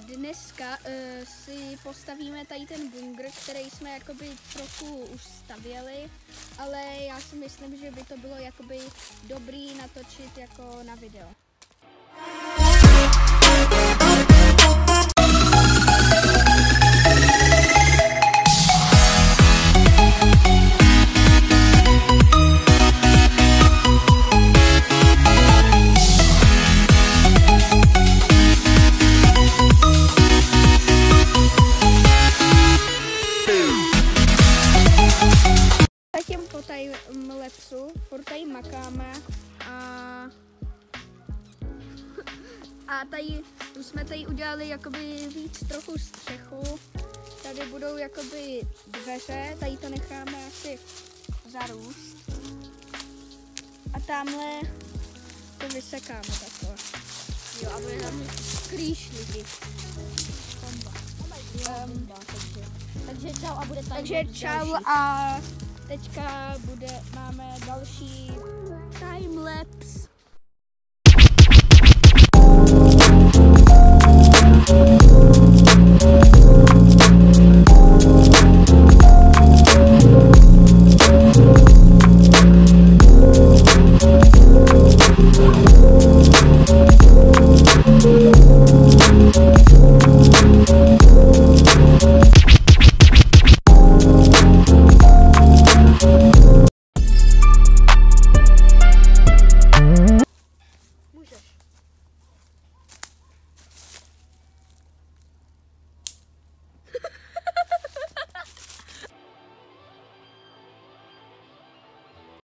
Dneska si postavíme tady ten bunkr, který jsme jakoby trochu už stavěli, ale já si myslím, že by to bylo jakoby dobrý natočit jako na video. Zatím po timelapsu furt tady makáme a tady už jsme tady udělali jakoby víc trochu střechu. Tady budou jakoby dveře, tady to necháme asi zarůst. A tamhle to vysekáme takhle. Jo, a bude tam skrýš lidi. Takže čau a bude Takže čau a teďka máme další timelapse.